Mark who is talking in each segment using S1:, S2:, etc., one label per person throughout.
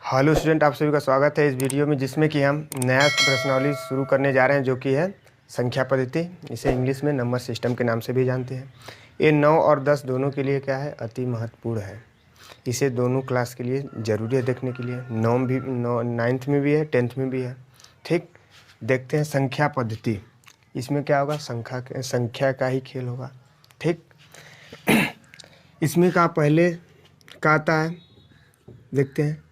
S1: Hello student, आप सभी का स्वागत है इस वीडियो में, जिसमें कि हम नया प्रश्नावली शुरू करने जा रहे हैं, जो कि है संख्या पद्धति। इसे इंग्लिश में नंबर सिस्टम के नाम से भी जानते हैं। ये 9 और 10 दोनों के लिए क्या है, अति महत्वपूर्ण है। इसे दोनों क्लास के लिए ज़रूरी है देखने के लिए। 9th में भी है, 10th में भी है। ठीक, देखते हैं संख्या पद्धति। इसमें क्या होगा, संख्या का ही खेल होगा। ठीक, इसमें का पहले का आता है, देखते हैं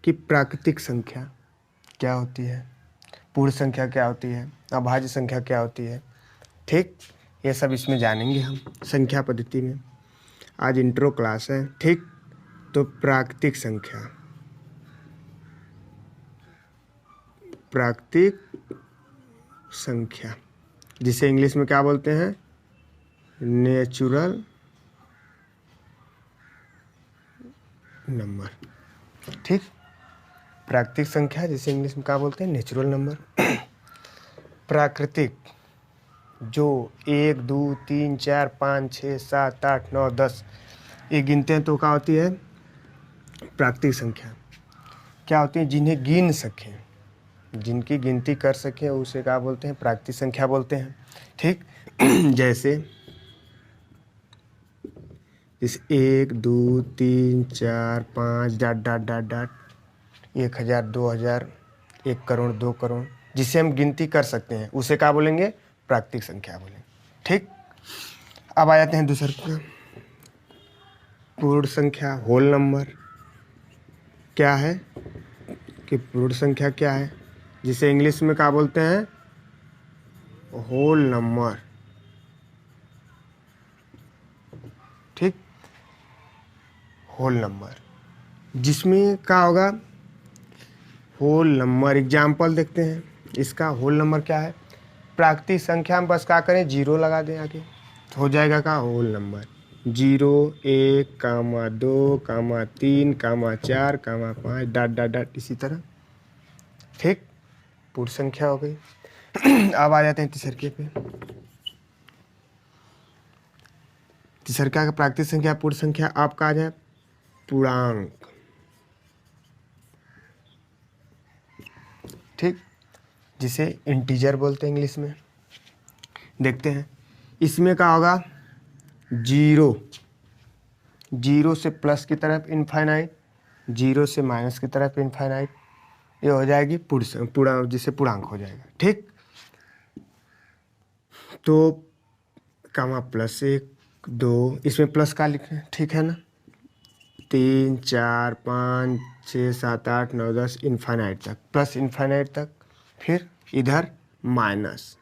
S1: कि प्राकृतिक संख्या क्या होती है, पूर्ण संख्या क्या होती है, अभाज्य संख्या क्या होती है। ठीक, ये सब इसमें जानेंगे हम संख्या पद्धति में। आज इंट्रो क्लास है। ठीक, तो प्राकृतिक संख्या जिसे इंग्लिश में क्या बोलते हैं, नेचुरल नंबर। ठीक, प्राकृतिक संख्या जिसे इंग्लिश में क्या बोलते हैं, नेचुरल नंबर। प्राकृतिक जो 1 2 3 4 5 6 7 8 9 10 ये गिनते हैं तो क्या होती है, प्राकृतिक संख्या। क्या होती है, जिन्हें गिन सकें, जिनकी गिनती कर सकें, उसे क्या बोलते हैं, प्राकृतिक संख्या बोलते हैं। ठीक, जैसे 1 2 3 4 5 dot dot dot dot 1000 2000 1 crore 2 crore, जिसे हम गिनती कर सकते हैं, उसे क्या बोलेंगे, प्राकृतिक संख्या बोलेंगे। ठीक, अब आ जाते हैं दूसरा, पूर्ण संख्या, होल नंबर। क्या है कि पूर्ण संख्या क्या है, जिसे इंग्लिश में क्या बोलते हैं, होल नंबर। ठीक, होल नंबर जिसमें क्या होगा, होल नंबर। एग्जाम्पल देखते हैं इसका। होल नंबर क्या है, प्राकृतिक संख्या में बस क्या करें, 0 लगा दें आगे, तो हो जाएगा का whole number. 0 1 2 3 4 5 dot dot dot इसी तरह। ठीक, पूर्ण संख्या हो गई। अब आ जाते हैं तीसरके पे। तीसरका का प्राकृतिक संख्या, पूर्ण संख्या। आपका आ जाए पूर्णांक। ठीक, जिसे इंटीजर बोलते हैं इंग्लिश में। देखते हैं इसमें क्या होगा, 0 से प्लस की तरफ इनफाइनाइट, 0 से माइनस की तरफ इनफाइनाइट, ये हो जाएगी पूर्णांक, जिसे पूर्णांक हो जाएगा। ठीक, तो कामा +1 2, इसमें प्लस का लिखें, ठीक है ना, 3 4 5 6 7 8 9 10 इनफाइनाइट तक, प्लस इनफाइनाइट तक। फिर इधर -1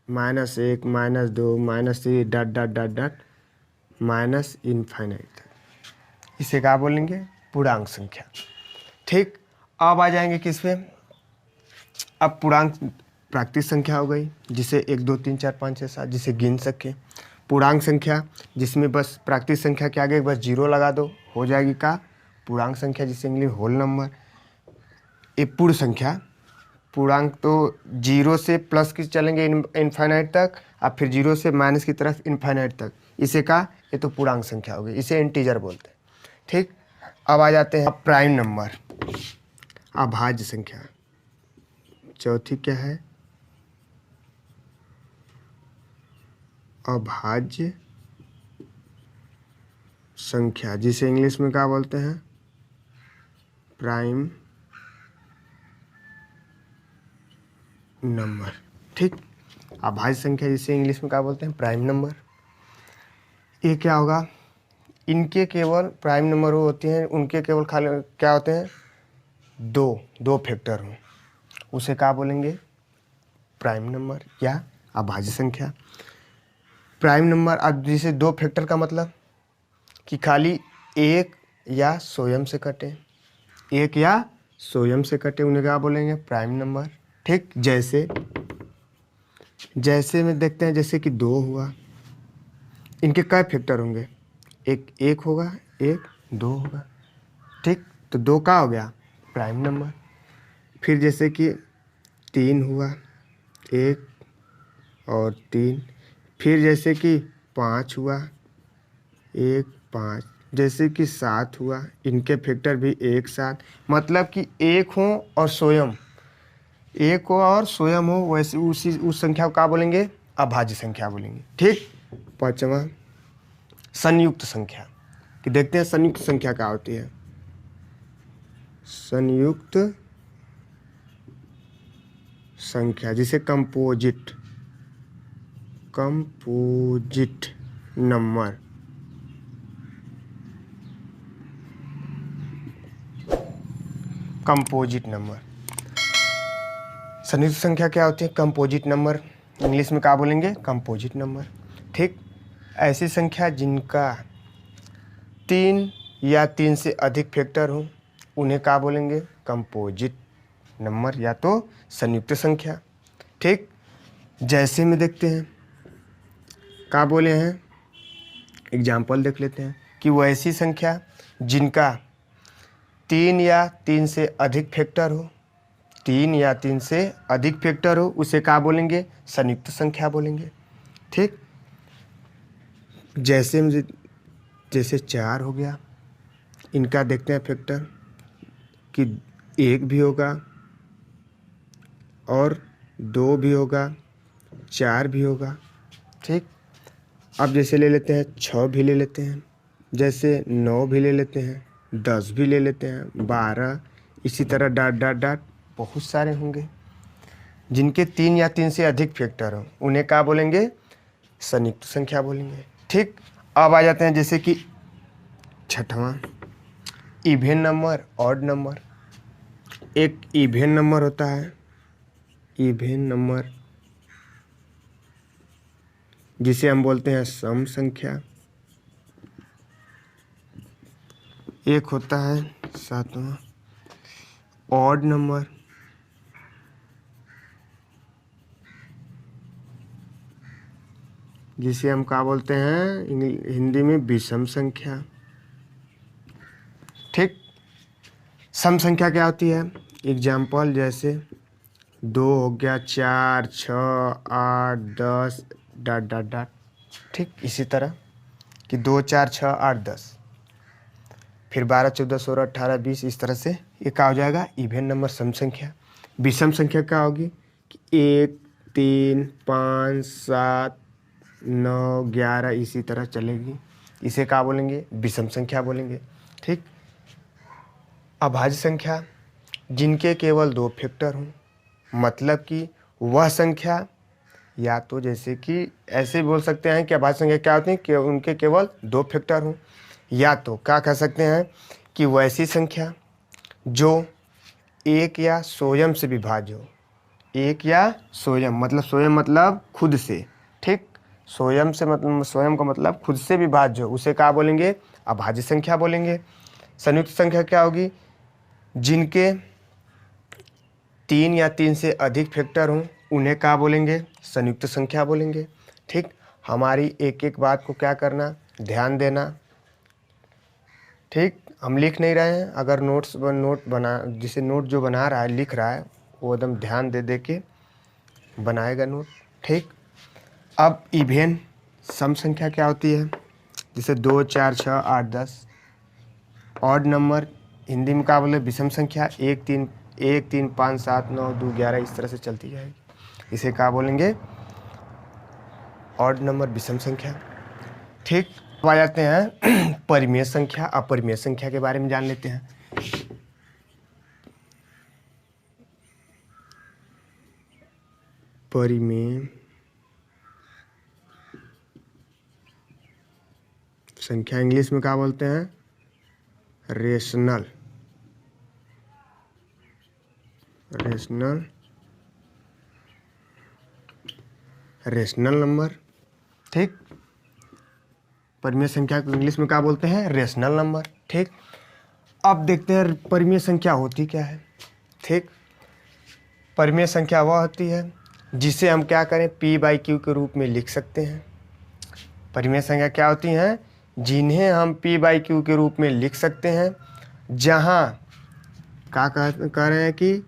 S1: -2 -3 dot dot dot dot minus infinite तक, इसे क्या बोलेंगे, पूर्णांक संख्या। ठीक, अब आ जाएंगे किस पे, अब पूर्णांक प्राकृतिक संख्या हो गई, जिसे 1 2 3 4 5 6 7 जिसे गिन सके। पूर्णांक संख्या जिसमें बस प्राकृतिक संख्या के आगे बस 0 लगा दो, हो जाएगी का पूर्णांक संख्या, जिसे इंग्लिश होल नंबर। एक पूर्ण संख्या, पूर्णांक तो 0 से प्लस की चलेंगे इनफाइनाइट तक, और फिर 0 से माइनस की तरफ इनफाइनाइट तक, इसे का, ये तो पूर्णांक संख्या हो गई, इसे इंटीजर बोलते हैं। ठीक, अब आ जाते हैं प्राइम नंबर, अभाज्य संख्या। चौथी क्या है, अभाज्य संख्या, जिसे इंग्लिश में क्या बोलते हैं, प्राइम नंबर। ठीक, अभाज्य संख्या जिसे इंग्लिश में क्या बोलते हैं, प्राइम नंबर। ये क्या होगा, इनके केवल प्राइम नंबर होती हैं, उनके केवल खाली क्या होते हैं, दो फैक्टर हों, उसे क्या बोलेंगे, प्राइम नंबर या अभाज्य संख्या। प्राइम नंबर, अब जिसे 2 फैक्टर का मतलब कि खाली एक या स्वयं से कटे, उन्हें क्या बोलेंगे, प्राइम नंबर। ठीक, जैसे में देखते हैं, जैसे कि 2 हुआ, इनके कई फैक्टर होंगे, एक होगा, 1 2 होगा। ठीक, तो 2 का हो गया प्राइम नंबर। फिर जैसे कि 3 हुआ, 1 और 3। फिर जैसे कि 5 हुआ, 1 5। जैसे कि 7 हुआ, इनके फैक्टर भी एक साथ, मतलब कि एक हो और स्वयं एक हो और स्वयं हो, वैसे उस संख्या को क्या बोलेंगे? अभाज्य संख्या बोलेंगे। ठीक। पांचवा संयुक्त संख्या, कि देखते हैं संयुक्त संख्या क्या होती है। संयुक्त संख्या जिसे कंपोजिट नंबर, कंपोजिट नंबर। संयुक्त संख्या क्या होती है? Composite number. इंग्लिश में क्या बोलेंगे? Composite number. ठीक। ऐसी संख्या जिनका 3 या 3 से अधिक फैक्टर हो, उन्हें क्या बोलेंगे? कंपोजिट नंबर या तो संयुक्त संख्या। ठीक। जैसे में देखते हैं क्या बोले हैं, एग्जाम्पल देख लेते हैं कि वो ऐसी संख्या जिनका 3 या 3 से अधिक फैक्टर हो, 3 या 3 से अधिक फैक्टर हो, उसे क्या बोलेंगे? संयुक्त संख्या बोलेंगे। ठीक। जैसे 4 हो गया, इनका देखते हैं फैक्टर कि 1 भी होगा और 2 भी होगा, 4 भी होगा। ठीक। अब जैसे ले लेते हैं 6 भी ले लेते हैं, जैसे 9 भी ले लेते हैं, 10 भी ले लेते हैं, 12, इसी तरह डॉट डॉट डॉट बहुत सारे होंगे। जिनके 3 या 3 से अधिक फैक्टर हो, उन्हें क्या बोलेंगे? संयुक्त संख्या बोलेंगे। ठीक। अब आ जाते हैं जैसे कि छठवां इवेन नंबर, ऑड नंबर। एक इवेन नंबर होता है, इवेन नंबर, जिसे हम बोलते हैं सम संख्या। एक होता है सातवां ऑड नंबर, जिसे हम क्या बोलते हैं हिंदी में? विषम संख्या। ठीक। सम संख्या क्या होती है? एग्जाम्पल जैसे 2 हो गया, 4, 6, 8, 10 डॉट डॉट डॉट। ठीक। इसी तरह कि 2, 4, 6, 8, 10, फिर 12, 14, 16, 18, 20, इस तरह से ये क्या हो जाएगा? इवेन नंबर, सम संख्या। विषम संख्या क्या होगी? कि 1, 3, 5, 7, 9, 11, इसी तरह चलेगी। इसे क्या बोलेंगे? विषम संख्या बोलेंगे। ठीक। अभाज्य संख्या जिनके केवल 2 फैक्टर हों, मतलब कि वह संख्या या तो जैसे कि ऐसे बोल सकते हैं कि अभाज्य संख्या क्या होती है कि उनके केवल 2 फैक्टर हों, या तो क्या कह सकते हैं कि वैसी संख्या जो एक या स्वयं से विभाज्य हो। एक या स्वयं मतलब खुद से। ठीक। स्वयं से मतलब स्वयं का मतलब खुद से विभाज्य हो, उसे क्या बोलेंगे? अभाज्य संख्या बोलेंगे। संयुक्त संख्या क्या होगी? जिनके 3 या 3 से अधिक फैक्टर हों, उन्हें क्या बोलेंगे? संयुक्त संख्या बोलेंगे। ठीक। हमारी एक एक बात को क्या करना? ध्यान देना। ठीक। हम लिख नहीं रहे हैं, अगर जिसे नोट जो बना रहा है, लिख रहा है, वो एकदम ध्यान दे के बनाएगा नोट। ठीक। अब इवेन सम संख्या क्या होती है? जैसे 2, 4, 6, 8, 10। ऑड नंबर हिंदी में क्या बोले? विषम संख्या। 1, 3, 5, 7, 9, 2, 11, इस तरह से चलती जाएगी। इसे क्या बोलेंगे? ऑड नंबर, विषम संख्या। ठीक। अब आ जाते हैं परिमेय संख्या, अपरिमेय संख्या के बारे में जान लेते हैं। परिमेय संख्या इंग्लिश में क्या बोलते हैं? Rational number. ठीक। परिमेय संख्या को इंग्लिश में क्या बोलते हैं? Rational number. ठीक। अब देखते हैं परिमेय संख्या होती क्या है। ठीक। परिमेय संख्या वह होती है जिसे हम क्या करें? P/Q के रूप में लिख सकते हैं। परिमेय संख्या क्या होती हैं? जिन्हें हम P/Q के रूप में लिख सकते हैं, जहां क्या कह रहे हैं कि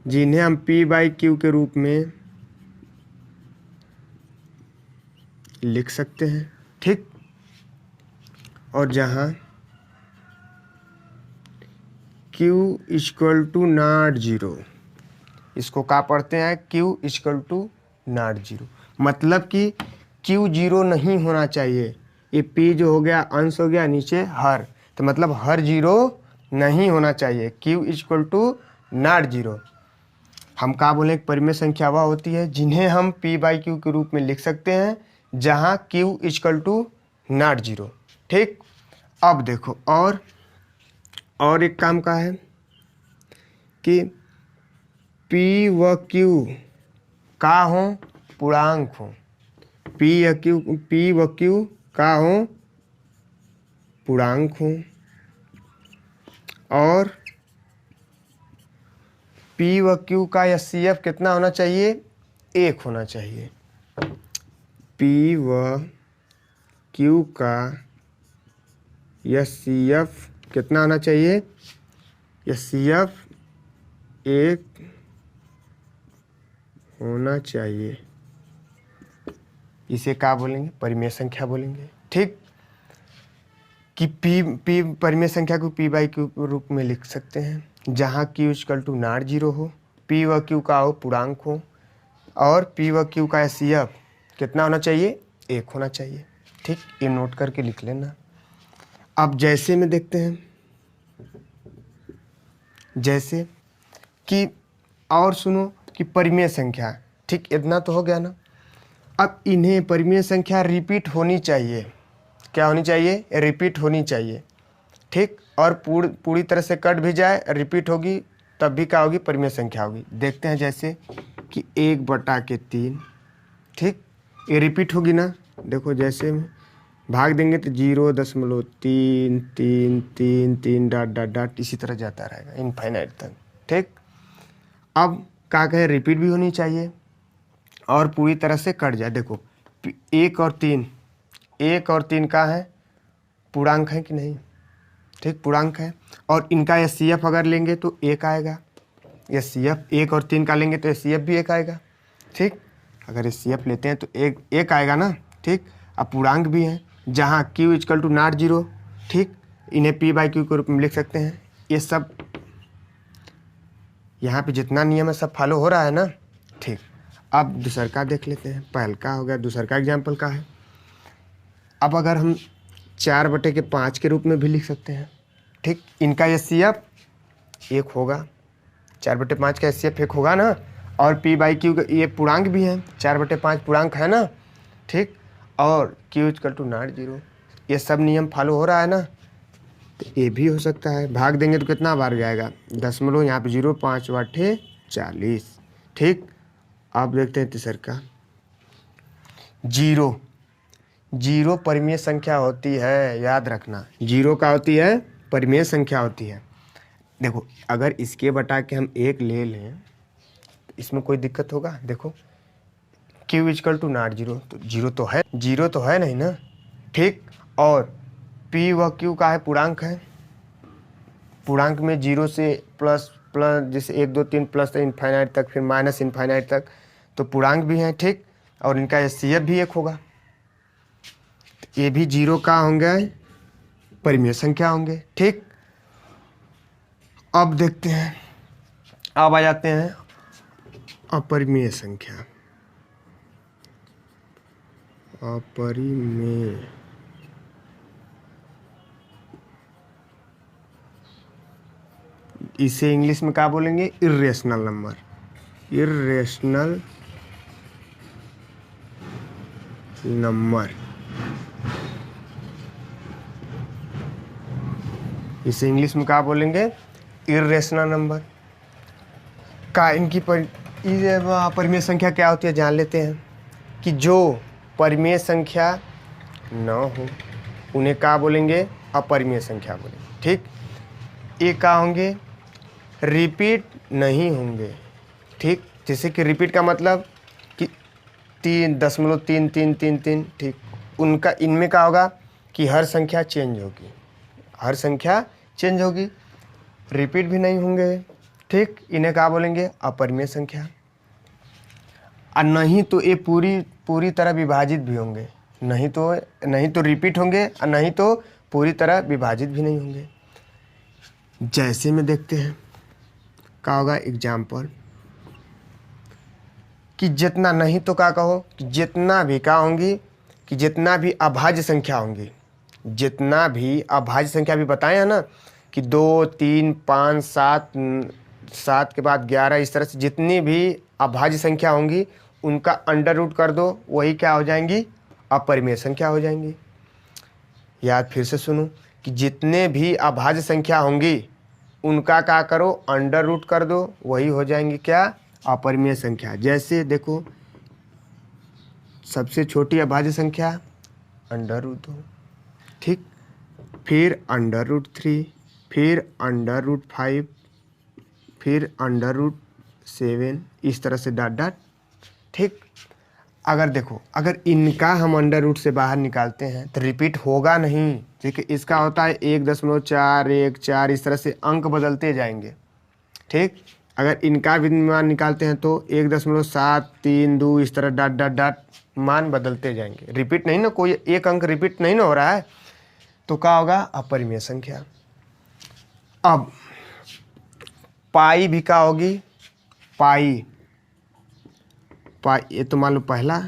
S1: जिन्हें हम P/Q के रूप में लिख सकते हैं। ठीक। और जहां Q equal to not zero, इसको क्या पढ़ते हैं Q equal to not zero, मतलब कि Q जीरो नहीं होना चाहिए। ये P जो हो गया अंश हो गया नीचे हर, तो मतलब हर जीरो नहीं होना चाहिए। Q equal to not zero हम क्या बोलें, परिमेय संख्या वह होती है जिन्हें हम P बाई क्यू के रूप में लिख सकते हैं जहाँ Q equal to not zero. ठीक, अब देखो और एक काम का है कि P व Q का हो पूर्णांक हो, P व Q का हो पूर्णांक हो, और P व Q का HCF कितना होना चाहिए, 1 होना चाहिए। P व Q का HCF कितना होना चाहिए, HCF 1 होना चाहिए। इसे क्या बोलेंगे, परिमेय संख्या बोलेंगे। ठीक, कि P परिमेय संख्या को P बाई क्यू के रूप में लिख सकते हैं जहाँ Q equal to not zero हो, P व Q का हो पूर्णांक हो, और P व Q का HCF कितना होना चाहिए, 1 होना चाहिए। ठीक, ये नोट करके लिख लेना। अब जैसे में देखते हैं, जैसे कि और सुनो कि परिमेय संख्या, ठीक इतना तो हो गया ना। अब इन्हें परिमेय संख्या रिपीट होनी चाहिए, क्या होनी चाहिए, रिपीट होनी चाहिए। ठीक, और पूरी तरह से कट भी जाए, रिपीट होगी तब भी क्या होगी, परिमेय संख्या होगी। देखते हैं जैसे कि 1/3, ठीक ये रिपीट होगी ना। देखो जैसे में भाग देंगे तो 0.33333 डॉट डॉट डॉट इसी तरह जाता रहेगा इनफाइनाइट तक। ठीक, अब क्या कहें, रिपीट भी होनी चाहिए और पूरी तरह से कट जाए। देखो 1 और 3 का है पूर्णांक है कि नहीं, ठीक पूर्णांक है, और इनका HCF अगर लेंगे तो 1 आएगा। HCF 1 और 3 का लेंगे तो HCF भी 1 आएगा। ठीक, अगर HCF लेते हैं तो एक आएगा ना। ठीक, अब पूर्णांक भी है जहाँ Q equal to not zero. ठीक, इन्हें P बाई क्यू के रूप में लिख सकते हैं। ये सब यहाँ पे जितना नियम है सब फॉलो हो रहा है ना। ठीक, अब दूसर का देख लेते हैं। पहल का हो गया, दूसर का एग्जाम्पल का है। अब अगर हम 4/5 के रूप में भी लिख सकते हैं। ठीक, इनका HCF 1 होगा, 4/5 का HCF 1 होगा ना, और P बाई क्यू ये पूर्णांक भी है, 4/5 पूर्णांक है ना। ठीक, और Q equal to not zero, ये सब नियम फॉलो हो रहा है ना। तो ये भी हो सकता है, भाग देंगे तो कितना बार जाएगा, दशमलव यहाँ पे 0, 5 × 40। ठीक, आप देखते हैं तीसर का। जीरो परिमेय संख्या होती है, याद रखना, जीरो का होती है, परिमेय संख्या होती है। देखो अगर इसके बटा के हम 1 ले लें तो इसमें कोई दिक्कत होगा। देखो Q equal to not zero, तो जीरो तो है नहीं ना। ठीक, और P व Q का है पूर्णांक है, पूर्णांक में 0 से प्लस जैसे 1 2 3 प्लस इनफाइनाइट तक, फिर माइनस इनफाइनाइट तक, तो पूर्णांक भी है। ठीक, और इनका HCF भी 1 होगा। ये भी 0 का होंगे, परिमेय संख्या होंगे। ठीक, अब देखते हैं, अब आ जाते हैं अपरिमेय संख्या। अपरिमेय, इसे इंग्लिश में क्या बोलेंगे, इर्रेशनल नंबर। इर्रेशनल नंबर, इसे इंग्लिश में क्या बोलेंगे, इर्रेशनल नंबर। का इनकी परिमेय संख्या क्या होती है जान लेते हैं। कि जो परिमेय संख्या न हो उन्हें क्या बोलेंगे, अपरिमेय संख्या बोलेंगे। ठीक, ये क्या होंगे, रिपीट नहीं होंगे। ठीक, जैसे कि रिपीट का मतलब कि 3.3333। ठीक, उनका इनमें क्या होगा कि हर संख्या चेंज होगी, हर संख्या चेंज होगी, रिपीट भी नहीं होंगे। ठीक, इन्हें क्या बोलेंगे, अपरिमेय संख्या। और नहीं तो ये पूरी तरह विभाजित भी होंगे, नहीं तो रिपीट होंगे, और नहीं तो पूरी तरह विभाजित भी नहीं होंगे। जैसे में देखते हैं क्या होगा एग्जाम्पल कि जितना नहीं तो क्या कहो कि जितना भी क्या होंगी कि जितना भी अभाज्य संख्या होंगी, जितना भी अभाज्य संख्या भी बताए हैं ना कि 2, 3, 5, 7, 7 के बाद 11, इस तरह से जितनी भी अभाज्य संख्या होंगी उनका अंडर रूट कर दो, वही क्या हो जाएंगी अपरिमेय संख्या हो जाएंगी। याद फिर से सुनो कि जितने भी अभाज्य संख्या होंगी उनका क्या करो अंडर रूट कर दो, वही हो जाएंगी क्या अपरिमेय संख्या। जैसे देखो सबसे छोटी अभाज्य संख्या अंडर रूट 2, ठीक, फिर अंडर रूट 3, फिर अंडर रूट 5, फिर अंडर रूट 7, इस तरह से डॉट डॉट, ठीक। अगर देखो अगर इनका हम अंडर रूट से बाहर निकालते हैं तो रिपीट होगा नहीं, ठीक है। इसका होता है 1.4, 1, 4, इस तरह से अंक बदलते जाएंगे, ठीक। अगर इनका भी मान निकालते हैं तो 1.7, 3, 2, इस तरह डॉट डॉट डॉट मान बदलते जाएंगे, रिपीट नहीं ना, कोई एक अंक रिपीट नहीं ना हो रहा है, तो क्या होगा अपरिमेय संख्या। अब पाई भी क्या होगी पाई, ये तो मान लो पहला,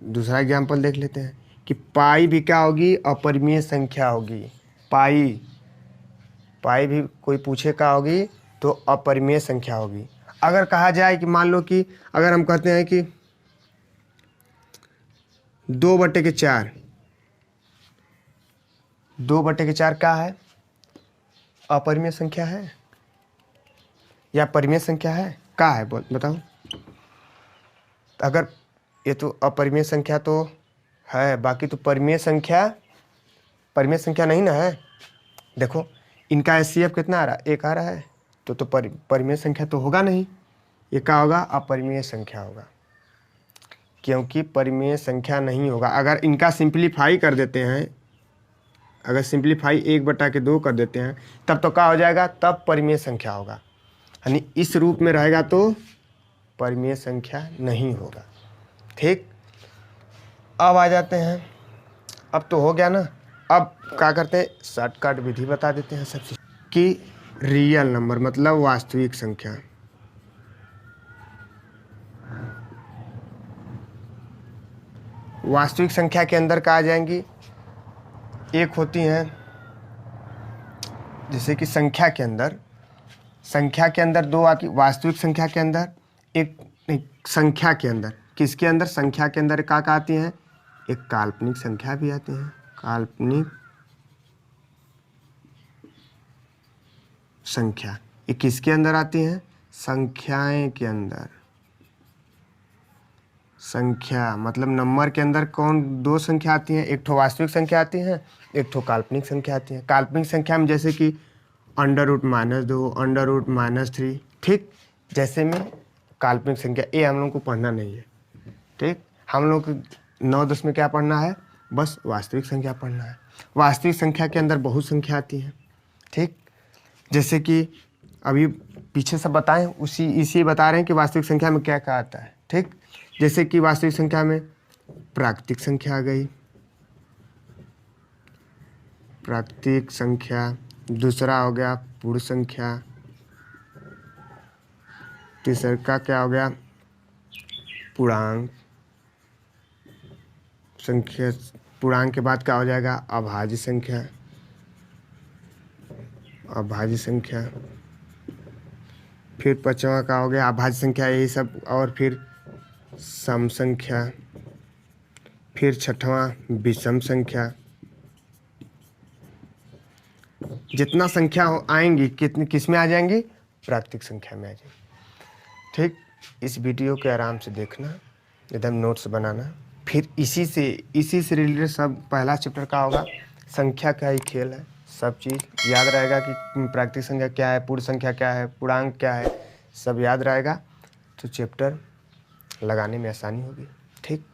S1: दूसरा एग्जाम्पल देख लेते हैं कि पाई भी क्या होगी अपरिमेय संख्या होगी। पाई भी कोई पूछे क्या होगी तो अपरिमेय संख्या होगी। अगर कहा जाए कि मान लो कि अगर हम कहते हैं कि 2/4, 2/4 क्या है अपरिमेय संख्या है या परिमेय संख्या है, क्या है बताओ। अगर ये तो अपरिमेय संख्या तो है, बाकी तो परिमेय संख्या नहीं ना है। देखो इनका एचसीएफ कितना आ रहा है 1 आ रहा है, तो परिमेय संख्या तो होगा नहीं, ये क्या होगा अपरिमेय संख्या होगा, क्योंकि परिमेय संख्या नहीं होगा। अगर इनका सिंप्लीफाई कर देते हैं, अगर सिंप्लीफाई 1/2 कर देते हैं तब तो क्या हो जाएगा, तब परिमेय संख्या होगा, यानी इस रूप में रहेगा तो परिमेय संख्या नहीं होगा, ठीक। अब आ जाते हैं, अब तो हो गया ना, अब क्या करते हैं शॉर्टकट विधि बता देते हैं सबसे कि रियल नंबर मतलब वास्तविक संख्या, वास्तविक संख्या के अंदर क्या आ जाएंगी, एक होती हैं जैसे कि संख्या के अंदर 2 आती, वास्तविक संख्या के अंदर एक, नहीं संख्या के अंदर, किसके अंदर संख्या के अंदर क्या आती हैं, एक काल्पनिक संख्या भी आती है, काल्पनिक संख्या। ये किसके अंदर आती हैं, संख्याएं के अंदर। संख्या मतलब नंबर के अंदर कौन 2 संख्या आती हैं, एक ठो वास्तविक संख्या आती है, एक ठो काल्पनिक संख्या आती है। काल्पनिक संख्या में जैसे कि √-2, √-3, ठीक। जैसे में काल्पनिक संख्या ये हम लोग को पढ़ना नहीं है, ठीक। हम लोग को 9-10 में क्या पढ़ना है, बस वास्तविक संख्या पढ़ना है। वास्तविक संख्या के अंदर बहुत संख्या आती है, ठीक। जैसे कि अभी पीछे सब बताएं इसी बता रहे हैं कि वास्तविक संख्या में क्या क्या आता है, ठीक। जैसे कि वास्तविक संख्या में प्राकृतिक संख्या आ गई, प्राकृतिक संख्या, दूसरा हो गया पूर्ण संख्या, तीसरा का क्या हो गया पूर्णांक संख्या, पूर्णांक के बाद क्या हो जाएगा अभाज्य संख्या, फिर पांचवा का हो गया अभाज्य संख्या, यही सब, और फिर सम संख्या, फिर छठवां विषम संख्या। जितना संख्या आएंगी कितनी किस में आ जाएंगी, प्राकृतिक संख्या में आ जाएंगी, ठीक। इस वीडियो के आराम से देखना, एकदम नोट्स बनाना, फिर इसी से रिलेटेड सब पहला चैप्टर का होगा, संख्या का ही खेल है, सब चीज़ याद रहेगा कि प्राकृतिक संख्या क्या है, पूर्ण संख्या क्या है, पूर्णांक क्या है, सब याद रहेगा तो चैप्टर लगाने में आसानी होगी, ठीक।